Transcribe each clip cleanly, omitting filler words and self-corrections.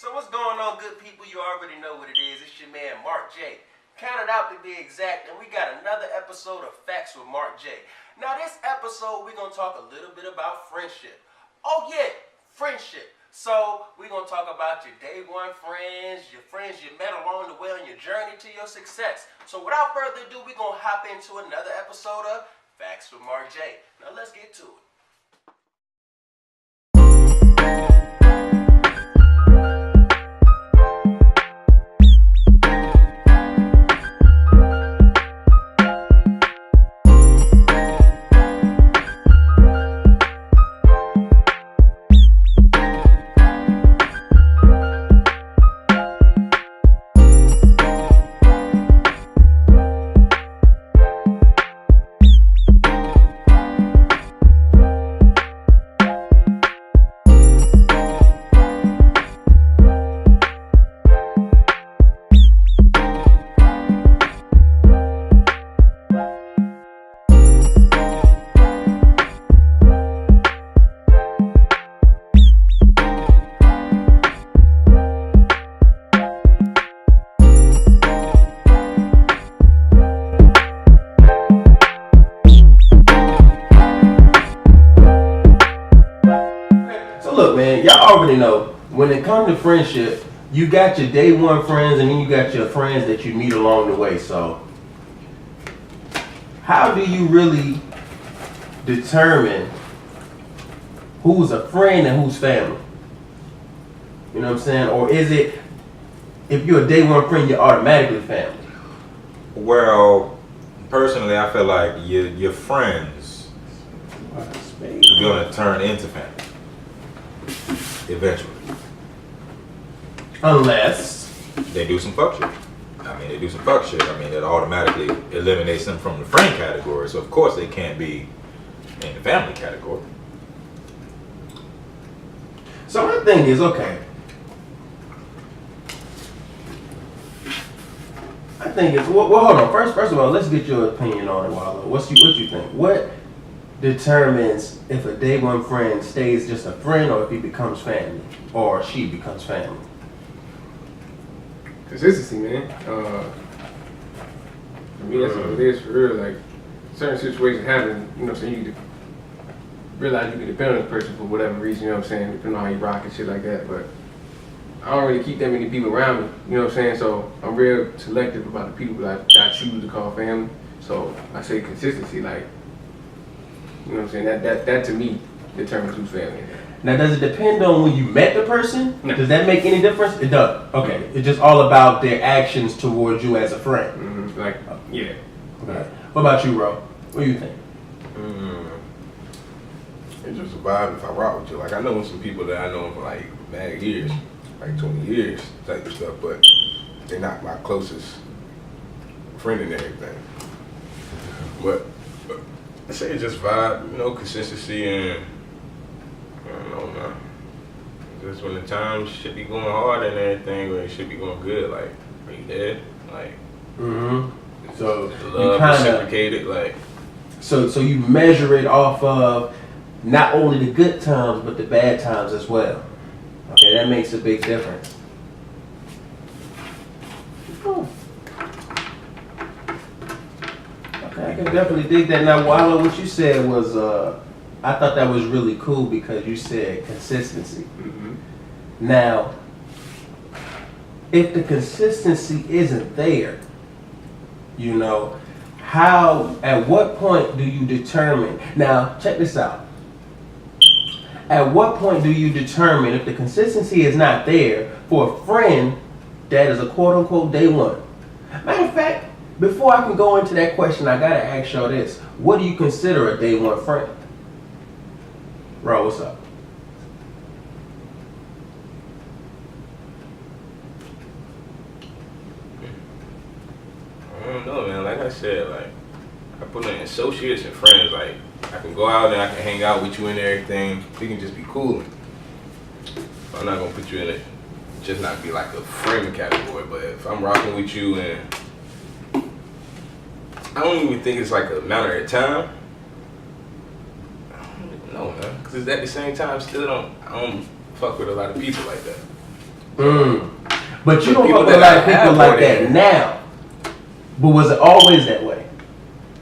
So what's going on, good people? You already know what it is. It's your man, Mark J. Counted out to be exact, and we got another episode of Facts with Mark J. Now this episode, we're going to talk a little bit about friendship. Oh yeah, friendship. So we're going to talk about your day one friends you met along the way on your journey to your success. So without further ado, we're going to hop into another episode of Facts with Mark J. Now let's get to it. Look, man, y'all already know when it comes to friendship, you got your day one friends and then you got your friends that you meet along the way. So how do you really determine who's a friend and who's family? You know what I'm saying? Or is it, if you're a day one friend, you're automatically family? Well, personally, I feel like your friends are going to turn into family. Eventually. Unless they do some fuck shit. It automatically eliminates them from the friend category. So of course they can't be in the family category. So my thing is, okay, I think it's well hold on. First of all, let's get your opinion on it, Wallow. What you think? What determines if a day one friend stays just a friend or if he becomes family or she becomes family? Consistency, man. For me, that's what it is for real. Like, certain situations happen, you know what I'm saying? You realize you can depend on this person for whatever reason, you know what I'm saying? Depending on how you rock and shit like that. But I don't really keep that many people around me, you know what I'm saying? So I'm real selective about the people that I choose to call family. So I say consistency, like, you know what I'm saying? That to me determines who's family. Now, does it depend on when you met the person? No. Does that make any difference? It does. Okay. It's just all about their actions towards you as a friend. Mm-hmm. Like, yeah. Okay. What about you, bro? What do you think? It's just a vibe if I rock with you. Like, I know some people that I know for like mad years, like 20 years type of stuff, but they're not my closest friend and everything. But I say it's just vibe, you know, consistency, and I don't know, man. Just when the time should be going hard and everything, or it should be going good, like, are you there? Like, So the you love kind reciprocated, like. So you measure it off of not only the good times but the bad times as well. Okay, that makes a big difference. Oh. Okay, I can definitely dig that. Now, Wallow, what you said was, I thought that was really cool because you said consistency. Mm-hmm. Now, if the consistency isn't there, you know, at what point do you determine? Now, check this out. At what point do you determine if the consistency is not there for a friend that is a quote unquote day one? Matter of fact, before I can go into that question, I gotta ask y'all this. What do you consider a day one friend? Bro, what's up? I don't know, man. Like I said, like, I put in associates and friends. Like, I can go out and I can hang out with you and everything. We can just be cool. I'm not gonna put you in it, just not be like a friend category. But if I'm rocking with you and I don't even think it's like a matter of time. I don't know, man. Because at the same time, I don't fuck with a lot of people like that. But you don't people fuck with a that lot of I have people like on that there. now. But was it always that way?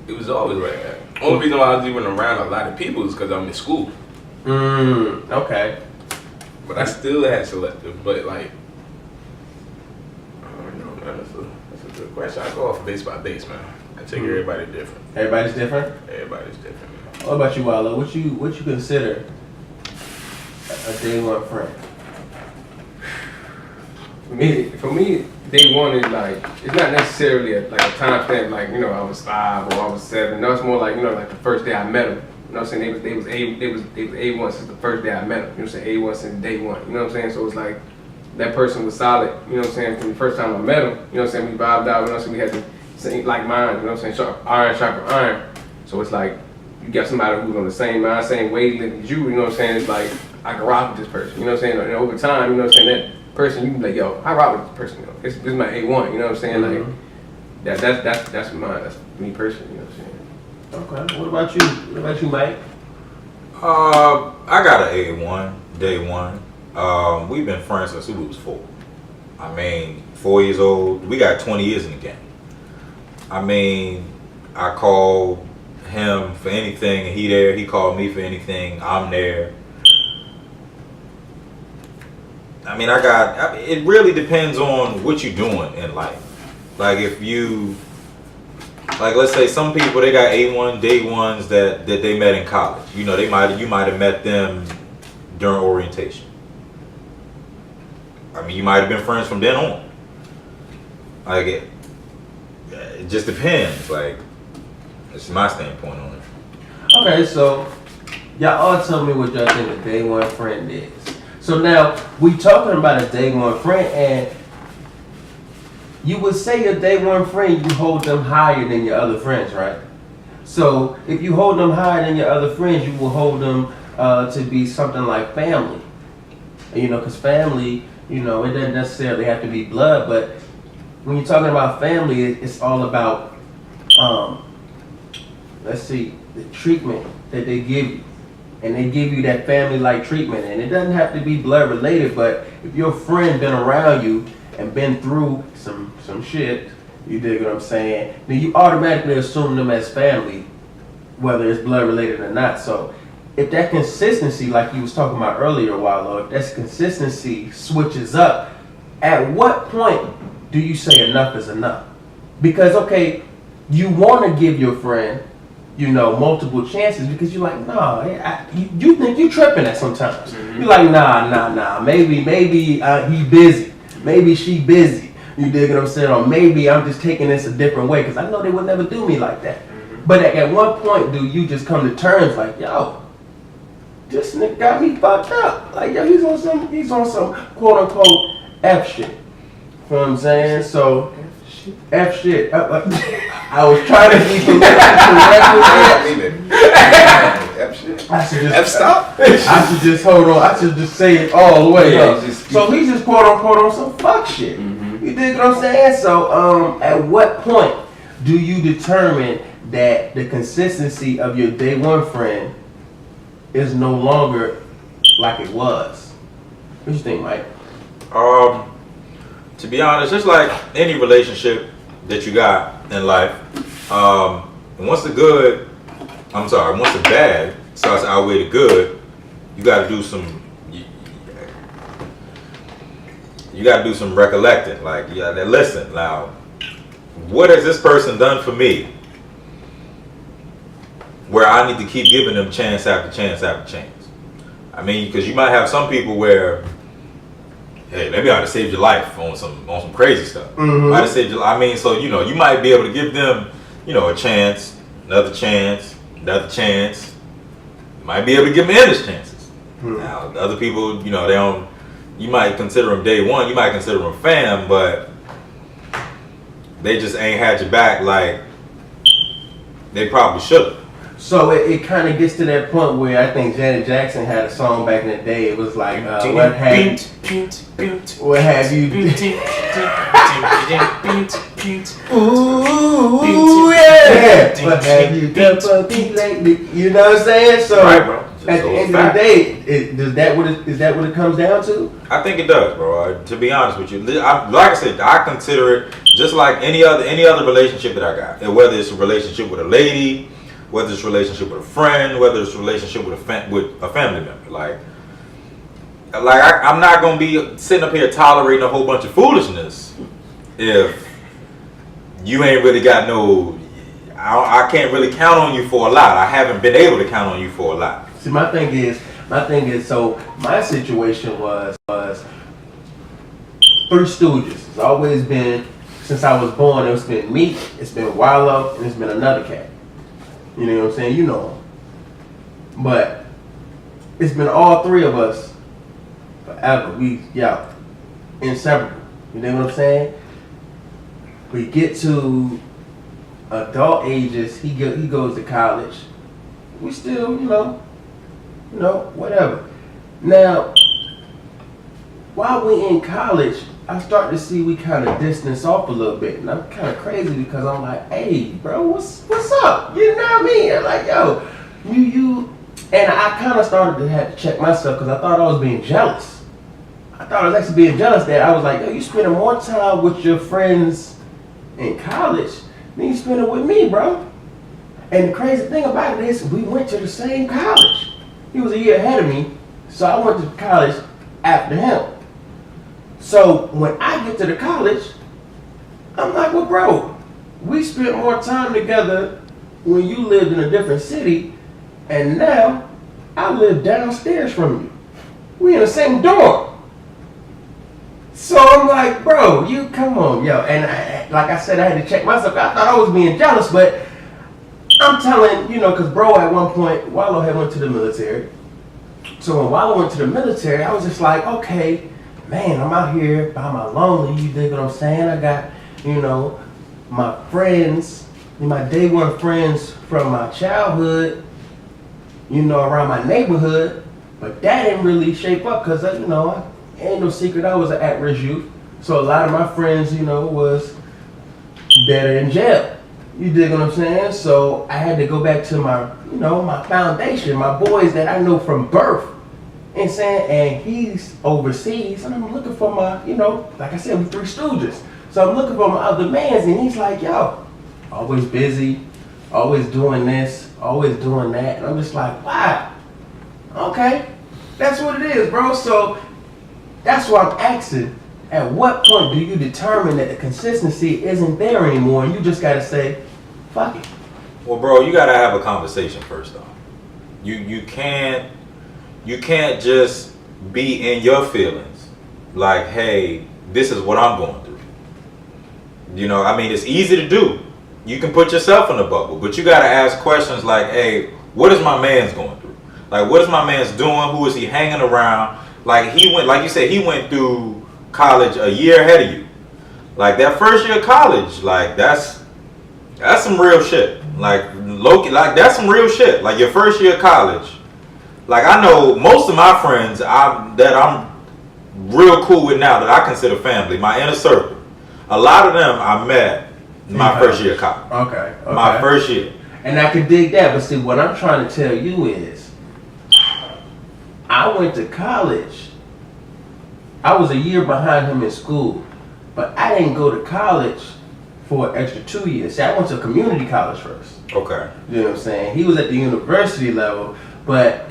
It was always like that. Only reason why I was even around a lot of people is because I'm in school. Okay. But I still had selective. But like, I don't know, man. That's a good question. I go off base by base, man. I take everybody different. Everybody's different? Everybody's different, man. What about you, Wallo? What you consider a day one friend? For me, day one is like, it's not necessarily a time stamp like, you know, I was 5 or I was 7. No, it's more like, you know, like the first day I met them. You know what I'm saying? They was A1 since the first day I met them. You know what I'm saying? A1 since day one. You know what I'm saying? So it's like that person was solid. You know what I'm saying? From the first time I met him. You know what I'm saying? We vibed out. You know what I'm saying? We had the same like mind. You know what I'm saying? Sharper iron. So it's like you got somebody who's on the same mind, same wavelength as you. You know what I'm saying? It's like I can rock with this person. You know what I'm saying? And over time, you know what I'm saying? That person, you can be like, yo, I rock with this person. You know? This is my A1. You know what I'm saying? Like that's mine. That's me personally. You know what I'm saying? Okay. What about you? What about you, Mike? I got an A1, day one. We've been friends since we was 4. I mean, 4 years old. We got 20 years in the game. I mean, I call him for anything and he there. He called me for anything. I'm there. I mean, it really depends on what you're doing in life. Like if you, like let's say some people, they got A1 day ones that they met in college. You know, you might have met them during orientation. I mean, you might have been friends from then on. Like it just depends. Like, it's my standpoint on it. Okay, so y'all all tell me what y'all think a day one friend is. So now we talking about a day one friend, and you would say your day one friend, you hold them higher than your other friends, right? So if you hold them higher than your other friends, you will hold them to be something like family. You know, because family, you know, it doesn't necessarily have to be blood, but when you're talking about family, it's all about, let's see, the treatment that they give you. And they give you that family-like treatment. And it doesn't have to be blood related, but if your friend been around you and been through some shit, you dig what I'm saying, then you automatically assume them as family, whether it's blood related or not. So if that consistency, like you was talking about earlier a while ago, if that consistency switches up, at what point do you say enough is enough? Because, okay, you want to give your friend, you know, multiple chances because you're like, nah, you think you tripping at sometimes. You're like, nah, maybe he busy. Maybe she busy. You dig what I'm saying? Or maybe I'm just taking this a different way because I know they would never do me like that. But at what point do you just come to terms like, yo, this nigga got me fucked up. Like, yo, he's on some quote unquote F shit. You know what I'm saying? So F shit. I was trying to be F shit. I should just F stop. I should just hold on. I should just say it all the way up. Just- So he's just quote unquote on some fuck shit. You dig what I'm saying? So at what point do you determine that the consistency of your day one friend is no longer like it was? What you think, Mike? To be honest, just like any relationship that you got in life, once the bad starts to outweigh the good, you got to do some. You got to do some recollecting. Like, yeah, listen now. What has this person done for me? Where I need to keep giving them chance after chance after chance. I mean, because you might have some people where, hey, maybe I'd have saved your life on some crazy stuff. Might have saved your. I mean, so you know, you might be able to give them, you know, a chance, another chance, another chance. You might be able to give them endless chances. Now, other people, you know, they don't. You might consider them day one. You might consider them fam, but they just ain't had your back like they probably should have. So it kind of gets to that point where I think Janet Jackson had a song back in the day. It was like, what have you? Ooh, yeah. What have you done for me lately? You know what I'm saying? So, Right, bro. At the end of the day, is that what it comes down to? I think it does, bro. To be honest with you, like I said, I consider it just like any other relationship that I got. And whether it's a relationship with a lady, whether it's a relationship with a friend, whether it's a relationship with a family member. Like I'm not gonna be sitting up here tolerating a whole bunch of foolishness if you ain't really got no. I can't really count on you for a lot. I haven't been able to count on you for a lot. See, my thing is, so my situation was Three Stooges. It's always been, since I was born, it's been me, it's been Wallow, and it's been another cat. You know what I'm saying? You know him. But it's been all three of us forever. We, inseparable. You know what I'm saying? We get to adult ages, he goes to college. We still, whatever. Now, while we in college, I start to see we kind of distance off a little bit, and I'm kind of crazy because I'm like, hey, bro, what's up? You know what I mean? I'm like, yo, you, and I kind of started to have to check myself because I thought I was being jealous. I thought I was actually being jealous that I was like, yo, you spending more time with your friends in college than you spending with me, bro. And the crazy thing about it is we went to the same college. He was a year ahead of me, so I went to college after him. So when I get to the college, I'm like, well, bro, we spent more time together when you lived in a different city, and now I live downstairs from you. We in the same dorm. So I'm like, bro, you come on, yo. And like I said, I had to check myself. I thought I was being jealous, but I'm telling, because bro, at one point, Wallow had went to the military. So when Wallow went to the military, I was just like, okay, man, I'm out here by my lonely, you dig what I'm saying? I got, my friends, my day one friends from my childhood, around my neighborhood, but that didn't really shape up because, ain't no secret, I was an at-risk youth. So a lot of my friends, was better in jail. You dig what I'm saying? So I had to go back to my, my foundation, my boys that I know from birth. And saying, and he's overseas, and I'm looking for my, like I said, we Three Stooges. So I'm looking for my other mans, and he's like, yo, always busy, always doing this, always doing that. And I'm just like, wow, okay, that's what it is, bro. So that's why I'm asking, at what point do you determine that the consistency isn't there anymore, and you just gotta say, fuck it? Well, bro, you gotta have a conversation first, though. You can't just be in your feelings like, hey, this is what I'm going through. It's easy to do. You can put yourself in a bubble, but you got to ask questions like, hey, what is my man's going through? Like, what is my man's doing? Who is he hanging around? Like, like you said, he went through college a year ahead of you. Like, that first year of college, like, that's some real shit. Like, Loki, like, that's some real shit. Like, your first year of college. Like, I know most of my friends that I'm real cool with now that I consider family, my inner circle. A lot of them I met my first year of college. Okay. My first year. And I can dig that, but see, what I'm trying to tell you is, I went to college. I was a year behind him in school, but I didn't go to college for an extra 2 years. See, I went to community college first. Okay. You know what I'm saying? He was at the university level, but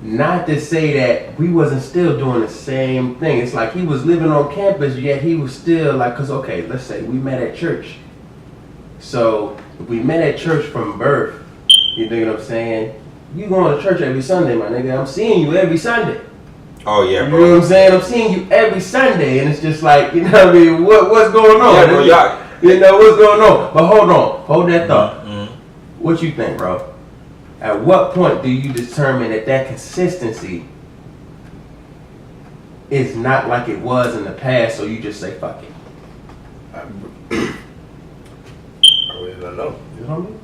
not to say that we wasn't still doing the same thing. It's like he was living on campus, yet he was still like, because, okay, let's say we met at church. So if we met at church from birth, you know what I'm saying? You going to church every Sunday, my nigga. I'm seeing you every Sunday. Oh, yeah, bro. You know what I'm saying? I'm seeing you every Sunday, and it's just like, you know what I mean? What's going on? Yeah, bro, y'all. What's going on? But hold on. Hold that thought. Mm-hmm. What you think, bro? At what point do you determine that consistency is not like it was in the past, so you just say, fuck it? I really don't know. You know what I mean?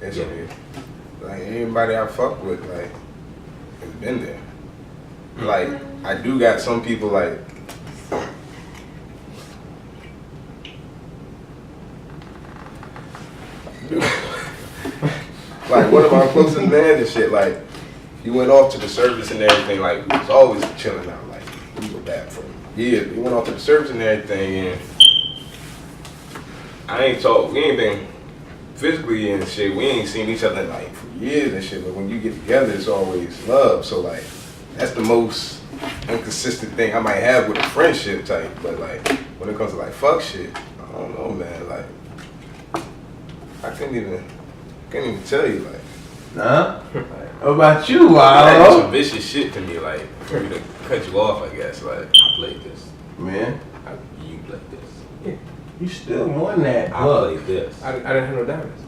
It's like anybody I fuck with, like, has been there. Like, I do got some people like, like one of my closest mans and shit, like, he went off to the service and everything. Like, he was always chilling out. Like, we were back for him. Yeah, he went off to the service and everything, and we ain't been physically and shit. We ain't seen each other like for years and shit. But when you get together, it's always love. So like, that's the most inconsistent thing I might have with a friendship type. But like, when it comes to like fuck shit, I don't know, man. Like, I can't even tell you, like. Huh? What about you, That's Wallow? some vicious shit to me, like, for me to cut you off, I guess. Like, I played this. Man, You played this. you still won that I book. played this. I didn't have no diamonds.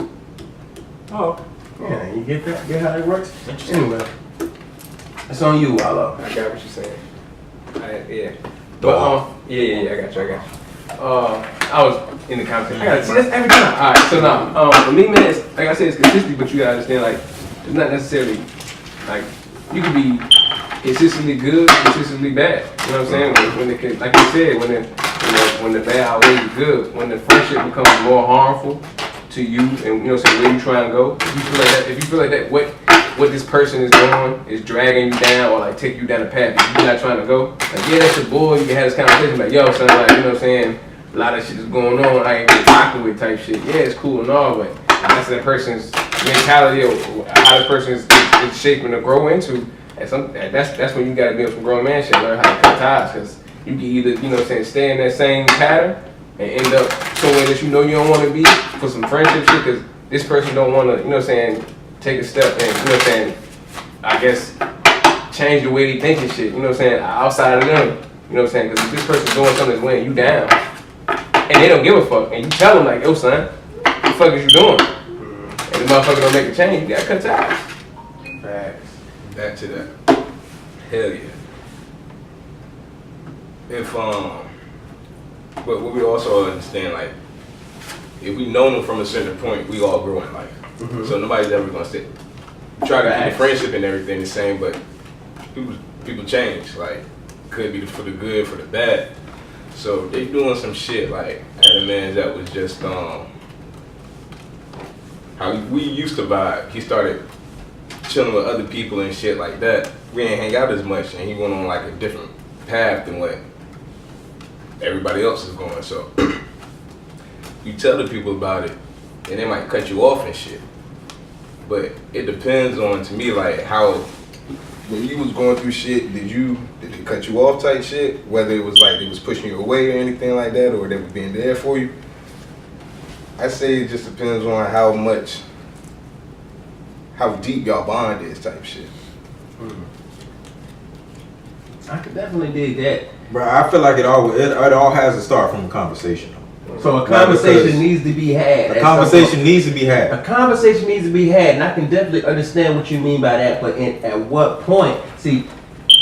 Oh. Yeah, you get that? Get how that works? Anyway, it's on you, Wallow. I got what you're saying. Yeah. Go on. Yeah, I got you. I was in the conversation. I got see that's every time. All right, so now, for me, man, it's, like I said, it's consistency, but you gotta understand, like, it's not necessarily like you can be consistently good, consistently bad. You know what I'm saying? When it can, like you said, when the bad outweighs the good, when the friendship becomes more harmful to you, and you know, so where you try and go, if you feel like that, what this person is doing is dragging you down or like taking you down a path that you're not trying to go. Like, yeah, that's your boy. You can have this conversation like, yo, son, like, you know what I'm saying? A lot of shit is going on. I ain't rocking with type shit. Yeah, it's cool and all, but that's that person's mentality or how this person is shaping to grow into. That's when you gotta build some grown man shit. Learn how to cut ties, because you can either, you know what I'm saying, stay in that same pattern and end up somewhere that you know you don't want to be for some friendship shit, because this person don't want to, you know what I'm saying, take a step and, you know what I'm saying, I guess, change the way they think and shit, you know what I'm saying, outside of them, you know what I'm saying, because if this person's doing something that's weighing you down, and they don't give a fuck, and you tell them like, yo son, what the fuck is you doing? And the motherfucker don't make a change, you gotta cut ties. Facts. back to that. Hell yeah. If but what we also understand, like, if we know them from a certain point, we all grow in life. Mm-hmm. So nobody's ever gonna stay. Try to keep the Facts. friendship and everything the same, but people change. Like, could be for the good, for the bad. So they doing some shit. Like, I had a man that was just how we used to vibe. He started chilling with other people and shit like that. We ain't hang out as much, and he went on like a different path than what everybody else is going. So you tell the people about it, and they might cut you off and shit. But it depends on, to me, like, how when you was going through shit, did it cut you off type shit? Whether it was like they was pushing you away or anything like that, or they were being there for you. I say it just depends on how deep y'all bond is type shit. I could definitely dig that. Bro, I feel like it all has to start from a conversation. So a Right, conversation because needs to be had. A conversation needs to be had. A conversation needs to be had, and I can definitely understand what you mean by that. But at what point? See,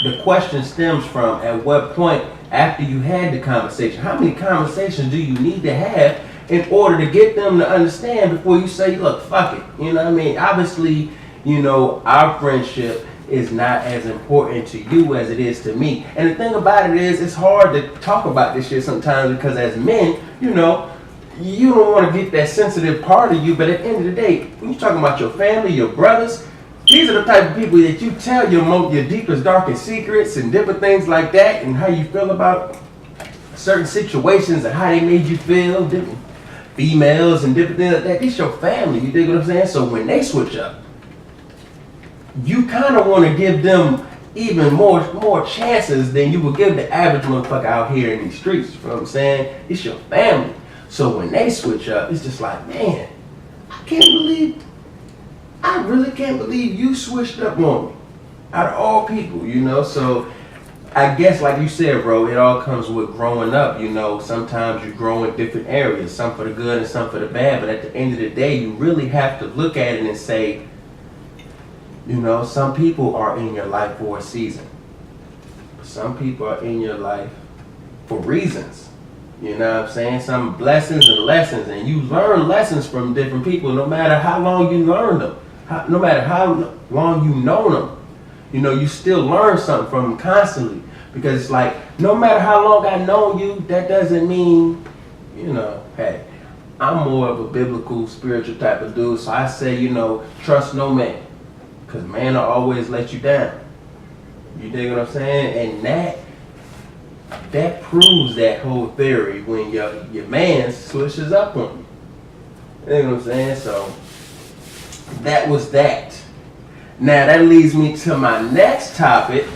the question stems from at what point after you had the conversation. How many conversations do you need to have in order to get them to understand before you say, look, fuck it? You know what I mean? Obviously, you know, our friendship is not as important to you as it is to me. And the thing about it is, it's hard to talk about this shit sometimes because as men, you know, you don't want to get that sensitive part of you, but at the end of the day, when you're talking about your family, your brothers, these are the type of people that you tell your deepest, darkest secrets and different things like that, and how you feel about certain situations and how they made you feel, different females and different things like that. This your family, you dig what I'm saying? So when they switch up, you kind of want to give them even more chances than you would give the average motherfucker out here in these streets. You know what I'm saying? It's your family. So when they switch up, it's just like, man, I really can't believe you switched up on me. Out of all people, you know? So I guess like you said, bro, it all comes with growing up, you know? Sometimes you grow in different areas, some for the good and some for the bad, but at the end of the day, you really have to look at it and say, you know, some people are in your life for a season. Some people are in your life for reasons. You know what I'm saying? Some blessings and lessons. And you learn lessons from different people no matter how long you learn them. No matter how long you know them. You know, you still learn something from them constantly. Because it's like, no matter how long I know you, that doesn't mean, you know, hey, I'm more of a biblical, spiritual type of dude. So I say, you know, trust no man. Because man will always let you down. You dig what I'm saying? And that proves that whole theory when your man switches up on you. You dig what I'm saying? So that was that. Now that leads me to my next topic,